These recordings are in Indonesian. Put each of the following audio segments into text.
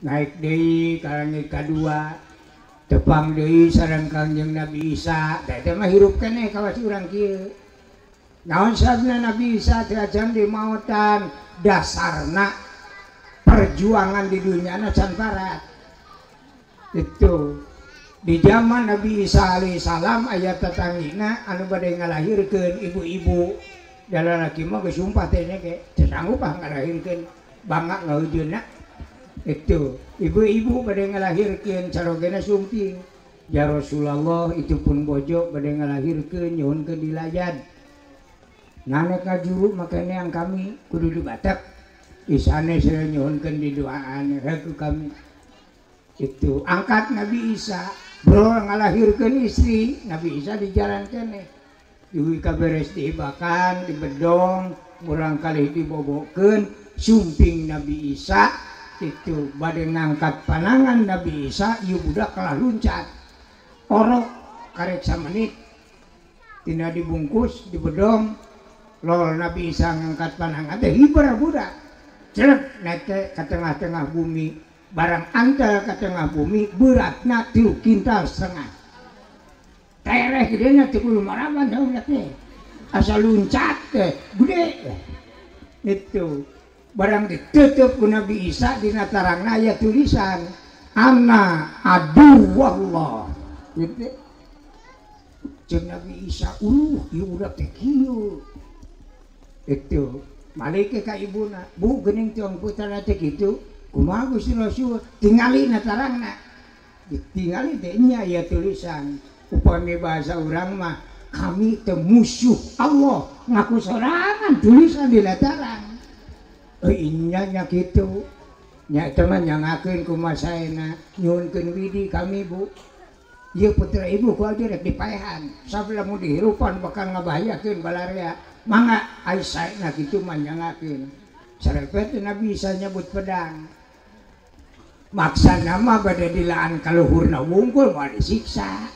naik deui ka langit kadua tepang deui sareng Kangjeng Nabi Isa teh mah hirup keneh kawas urang kieu naon sabna Nabi Isa teh ajan di maotan dasarna perjuangan di dunia na can parat itu di zaman Nabi Isa alaihissalam ayat tetanggina anu bade ngalahirkeun ibu-ibu dalam laki mah geus sumpah teh ge sanggup ngalahirkeun bangga ngeujeunna itu ibu-ibu bade ngalahirkeun carogena sumping ya Rasulullah itu pun bojo bade ngalahirkeun nyuhunkeun dilayan nanek ngajuru makanya yang kami kudu dibatak isane saya nyuhunkeun di doaan haku kami itu angkat Nabi Isa bro ngalahirkeun istri Nabi Isa di jalan keneh diwi kaberes diibakan dibedong murang kali dibobokeun sumping Nabi Isa itu bade ngangkat panangan Nabi Isa ieu budak kalah luncat orok karek samenit tina dibungkus dibedong lol Nabi Isa ngangkat panangan teh hibar budak cerek naik ke tengah-tengah bumi barang antar ke tengah bumi beratna 3 kintal setengah tereh gedenya 30 maraban teh asal luncat teh gede itu barang ditutup ku Nabi Isa dina tarangna aya tulisan ana adu wallah gitu jeung Nabi Isa ieu udah teh kieu itu balik ke ibuna bu geuning tiong putra teh kitu kumaha Gusti Rasul tingali na tarangna ditingali teh nya aya tulisan upami bahasa urang mah kami teh musuh Allah ngaku sorangan tulisan di tarang nya nya kitu nya teh mah nyangakeun kumaha saena nyuhunkeun widi kami bu ieu putra ibu ku aja rek dipaehan sabila mun dihirupan bakal ngabahayakeun balarea mangga Aisyah kitu mah nyangakeun sarepet Nabi Isa nyebut pedang maksana mah bade dilaan kaluhurna wungkul moal disiksa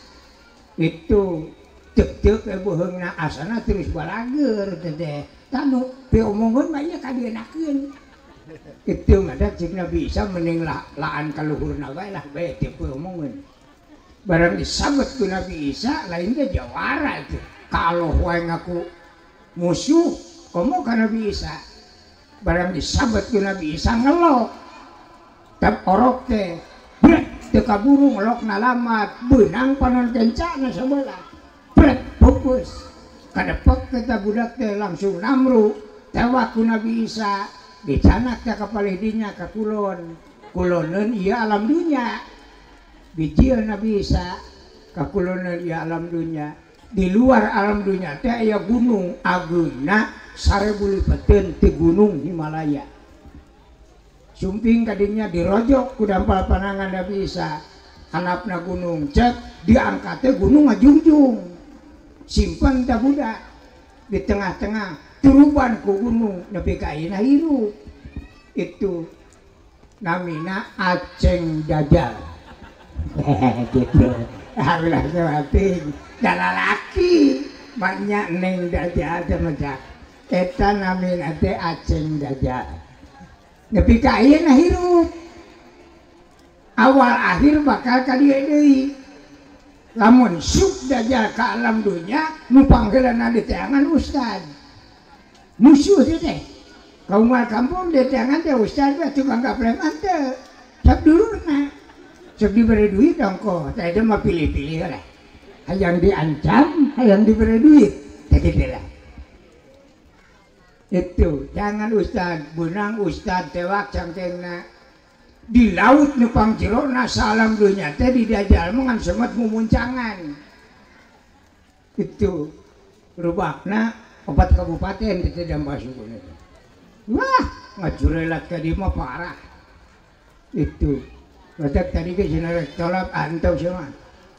itu teuk-teuk beuheungna asana terus balager teh tanu piomongkeun mah ieu kadienakeun itu ngadak cik Nabi Isa mending laan kaluhurna wae lah bae teu piomongkeun barang disabet ku Nabi Isa lain ge jawara itu kalau wae ngaku musuh komo ka Nabi Isa barang disabet ku Nabi Isa ngelok tap orok teh bret teu kaburu ngelok nalamat beunang panon kencana sabelah bret pupus kadepek kita budak teh langsung namru tewak ku Nabi Isa dicanak teh kapalih dinya ka kulon kuloneun ieu alam dunya bijieun Nabi Isa ka kuloneun ieu alam dunya di luar alam dunya teh aya gunung ageuna 1000 lipeteun ti gunung Himalaya sumping kadinya dirojok ku dampal panangan Nabi Isa hanapna gunung cek diangkat teh gunung ngajungjung simpen teh budak di tengah-tengah turuban ku gunung nepi ka ayeuna hirup itu namina Aceng Dajjal gitu harulah sawating dalalaki banyak neng Dajjal teh mah eta namina teh Aceng Dajjal nepi ka ayeuna hirup awal akhir bakal ka dieu deui lamun syuk Dajjal ka alam dunya nu panggeulana di teangan ustad musuh teh kaum kampung di teangan teh ustad teh tukang gapreman teh sok dulurna sok diberi duit dongko teh mah pilih-pilih lah hayang diancam hayang diberi duit teh kitu lah itu jangan ustad benang ustad tewak cangkengna di laut nupang jerona salam dunya teh di Dajjal mah ngan semet mumuncangan itu rubakna 4 kabupaten teh Dambasukun itu wah ngajurelat ka dieu mah parah itu badak tadi ge cenah rek tolak antau cenah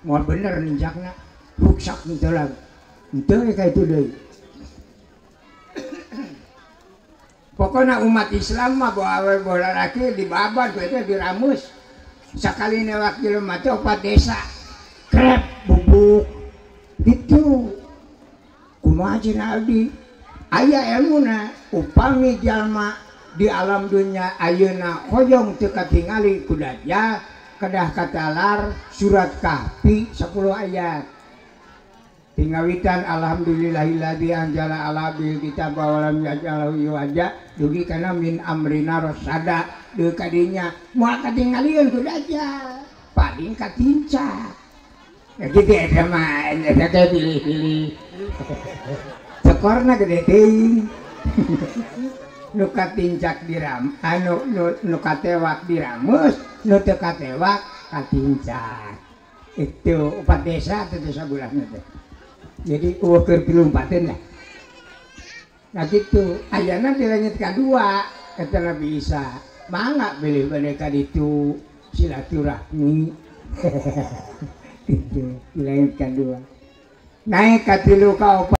moal bener ninjakna ruksak nu tolak henteu ka itu deui pokoknya umat Islam mah bawa bola laki dibabat itu diramus sekali newak kilo mati 4 desa krep bubuk itu kumaha cenah abdi aya ilmuna upami jalma di alam dunia ayeuna hoyong teu katingali ku Dajjal kedah katalar surat Kahfi 10 ayat. Tingawitan alhamdulillahilladzi anzala ala bil kitab wa lam yaj'alahu iwaja dugi kana min amrina rasada deui kadinya moal katingalieun ku Dajjal paling katincak. Ya gitu eta mah eta teh pilih-pilih. Sekorna gede teuing. Nu katincak diram anu nu katewak diramus nu teu katewak katincak. Itu upat desa teh desa bulahna teh. Jadi keur pilumpateun lah. Nah gitu ayana di langit kadua kata Nabi Isa mangga pilih boneka ditu silaturahmi. Itu di langit kadua naik ka 3 ka 4